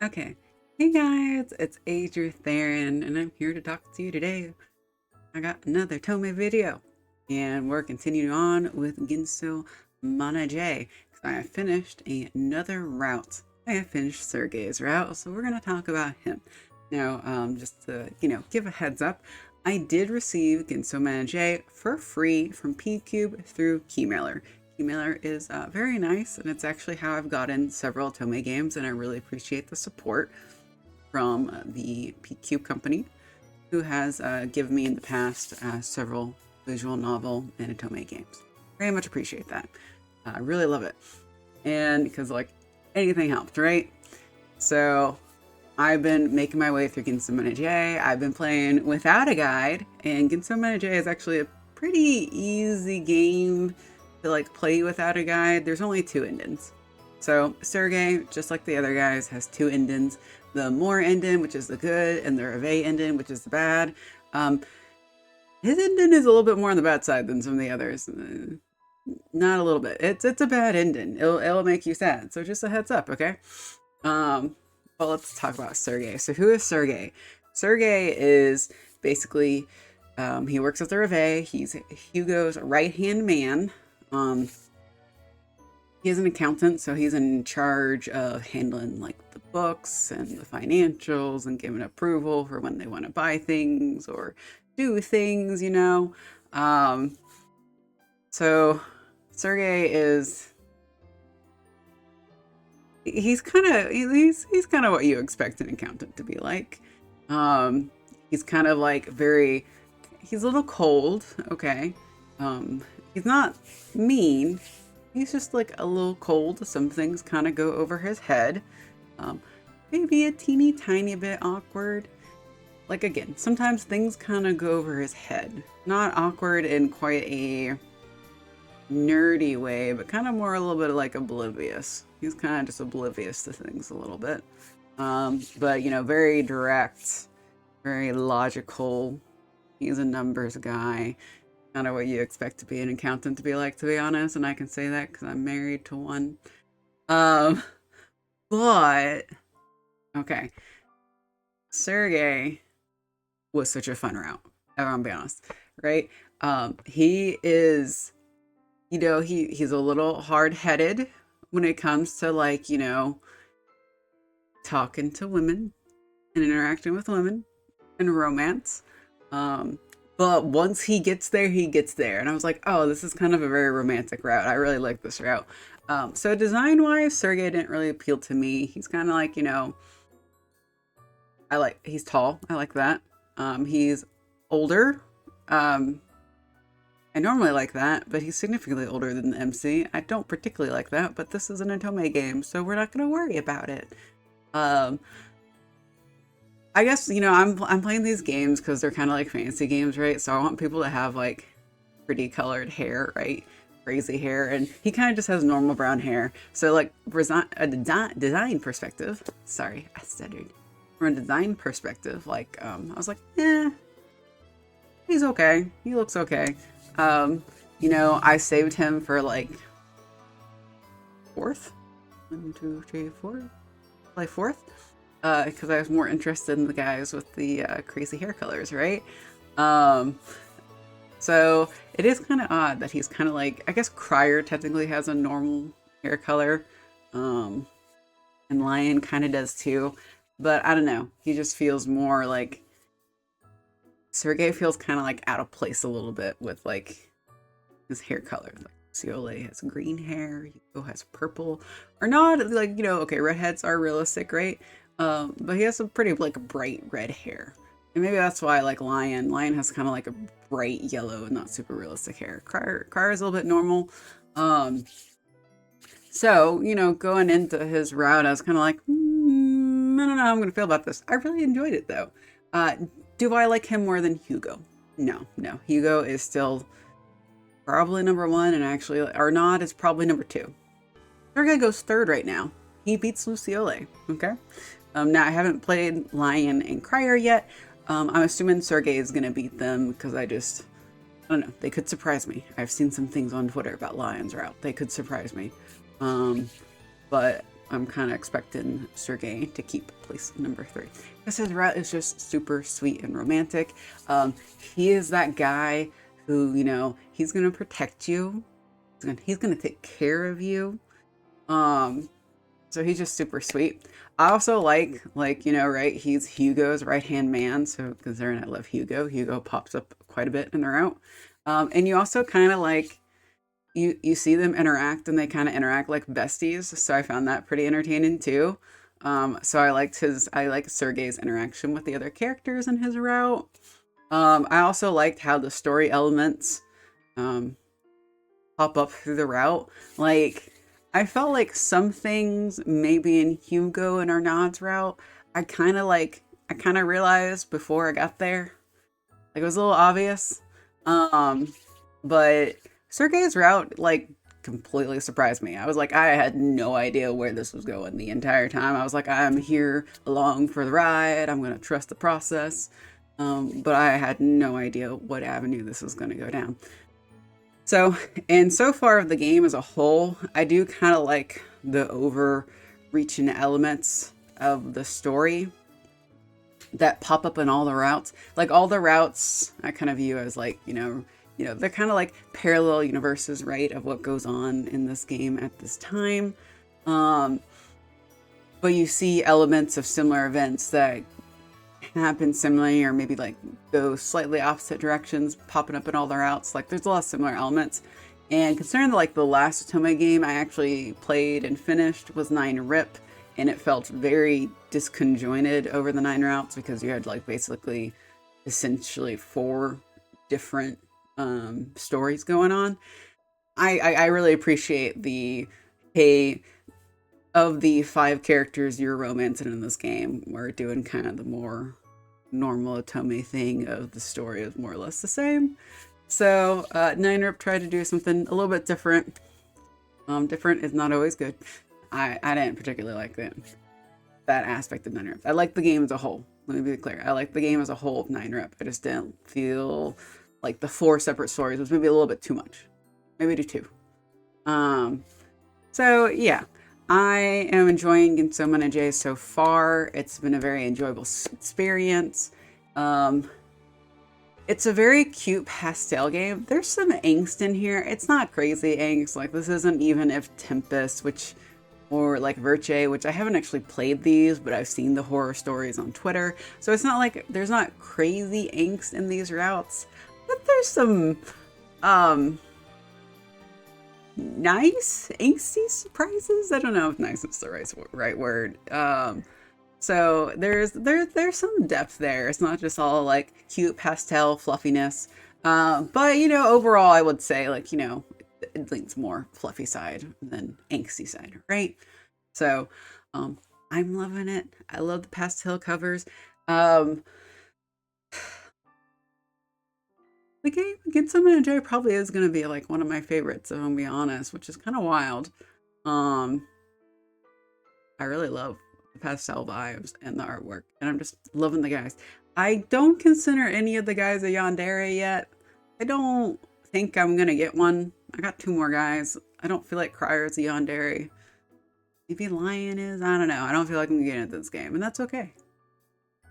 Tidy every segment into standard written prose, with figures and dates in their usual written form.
Okay. Hey guys, it's Adria Theron, and I'm here to talk to you today. I got another Tome video, and we're continuing on with Genso Manege. I have finished another route. I have finished Sergei's route, so we're going to talk about him. Now, just to, give a heads up, I did receive Genso Manege for free from PCube through Keymailer. Keymailer is very nice, and it's actually how I've gotten several Tome games, and I really appreciate the support from the PCube company, who has given me in the past several visual novel and Otome games. Very much appreciate that. I really love it. And because like anything helped, right? So I've been making my way through Genso Manege. I've been playing without a guide, and Genso Manege is actually a pretty easy game to like play without a guide. There's only 2 endings. So Serge, just like the other guys, has 2 endings. The More ending, which is the good, and the Reve ending, which is the bad. His ending is a little bit more on the bad side than some of the others. Not a little bit. It's a bad ending. It'll make you sad. So just a heads up, okay? Well, let's talk about Serge. So who is Serge? Serge is basically he works at the Reve. He's Hugo's right-hand man. He is an accountant, so he's in charge of handling like the books and the financials and giving approval for when they want to buy things or do things, So Sergey is he's kind of what you expect an accountant to be like. He's kind of like he's a little cold, okay. He's not mean. He's just like a little cold. Some things kind of go over his head. Maybe a teeny tiny bit awkward. Like again, sometimes things kind of go over his head. Not awkward in quite a nerdy way, but kind of more a little bit like oblivious. He's kind of just oblivious to things a little bit. But very direct, very logical. He's a numbers guy. Kind of what you expect to be an accountant to be like, to be honest, and I can say that because I'm married to one. But okay, Sergey was such a fun route. I'm gonna be honest, right? He is, he's a little hard-headed when it comes to like, talking to women and interacting with women and romance. But once he gets there, he gets there. And I was like, oh, this is kind of a very romantic route. I really like this route. So design-wise, Sergey didn't really appeal to me. He's kind of like, he's tall. I like that. He's older. I normally like that, but he's significantly older than the MC. I don't particularly like that, but this is an Otome game, so we're not going to worry about it. I guess, I'm playing these games because they're kind of like fancy games, right? So I want people to have like pretty colored hair, right? Crazy hair. And he kind of just has normal brown hair. So like a design perspective, sorry, I stuttered. From a design perspective, like, I was like, he's okay. He looks okay. I saved him for like 4th. 1, 2, 3, 4. Like 4th. Because I was more interested in the guys with the crazy hair colors, right? So it is kind of odd that he's kind of like, I guess Crier technically has a normal hair color, and Lion kind of does too, but I don't know. He just feels more like, Sergey feels kind of like out of place a little bit with like his hair color. Like Ciole has green hair, Hugo has purple, or not like, okay, redheads are realistic, right? But he has some pretty like bright red hair. And maybe that's why I like Lion. Lion has kind of like a bright yellow, not super realistic hair. Crier is a little bit normal. So, going into his route, I was kind of like, I don't know how I'm going to feel about this. I really enjoyed it though. Do I like him more than Hugo? No. Hugo is still probably number 1, and actually, Arnaud is probably number 2. Sergey goes 3rd right now. He beats Luciole, okay? Now, I haven't played Lion and Crier yet. I'm assuming Sergey is going to beat them because I don't know. They could surprise me. I've seen some things on Twitter about Lion's route. They could surprise me. But I'm kind of expecting Serge to keep place number 3 because his route is just super sweet and romantic. He is that guy who, you know, he's gonna protect you. He's gonna take care of you. So he's just super sweet. I also like, you know, right? He's Hugo's right-hand man. So considering I love Hugo, Hugo pops up quite a bit in the route. And you also kind of like, you see them interact and they kind of interact like besties. So I found that pretty entertaining too. So I like Serge's interaction with the other characters in his route. I also liked how the story elements pop up through the route. Like, I felt like some things maybe in Hugo and Arnaud's route, I kind of realized before I got there. Like, it was a little obvious. But Serge's route, like, completely surprised me. I was like, I had no idea where this was going the entire time. I was like, I'm here along for the ride. I'm going to trust the process. But I had no idea what avenue this was going to go down. So, and so far of the game as a whole, I do kind of like the overreaching elements of the story that pop up in all the routes. Like all the routes I kind of view as like, you know, they're kind of like parallel universes, right, of what goes on in this game at this time. But you see elements of similar events that happen similarly or maybe like go slightly opposite directions popping up in all the routes. Like there's a lot of similar elements. And considering like the last Otome game I actually played and finished was 9 Rip, and it felt very disconjointed over the 9 routes because you had like basically essentially 4 different stories going on. I really appreciate the, hey, of the 5 characters you're romancing in this game, we're doing kind of the more normal Otome thing of the story is more or less the same. So 9 Rip tried to do something a little bit different. Different is not always good. I didn't particularly like that aspect of 9 Rip. I like the game as a whole. Let me be clear. I like the game as a whole of 9 Rip. I just didn't feel like the 4 separate stories was maybe a little bit too much. Maybe to 2. So yeah. I am enjoying Genso Manege so far. It's been a very enjoyable experience. It's a very cute pastel game. There's some angst in here. It's not crazy angst. Like this isn't even if Tempest, or like Verche, which I haven't actually played these, but I've seen the horror stories on Twitter. So it's not like there's not crazy angst in these routes, but there's some nice angsty surprises. I don't know if nice is the right word. So there's some depth there. It's not just all like cute pastel fluffiness. But you know, overall I would say like, you know, it leans more fluffy side than angsty side, right? So I'm loving it. I love the pastel covers. The game Genso Manege probably is going to be like one of my favorites, if I'm gonna be honest, which is kind of wild. I really love the pastel vibes and the artwork, and I'm just loving the guys. I don't consider any of the guys a yandere yet. I don't think I'm going to get one. I got 2 more guys. I don't feel like Crier's a yandere. Maybe Lion is. I don't know. I don't feel like I'm going to get into this game, and that's okay.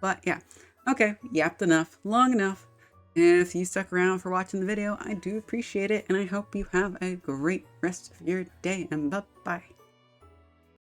But yeah. Okay. Yapped enough. Long enough. If you stuck around for watching the video, I do appreciate it, and I hope you have a great rest of your day, and bye-bye.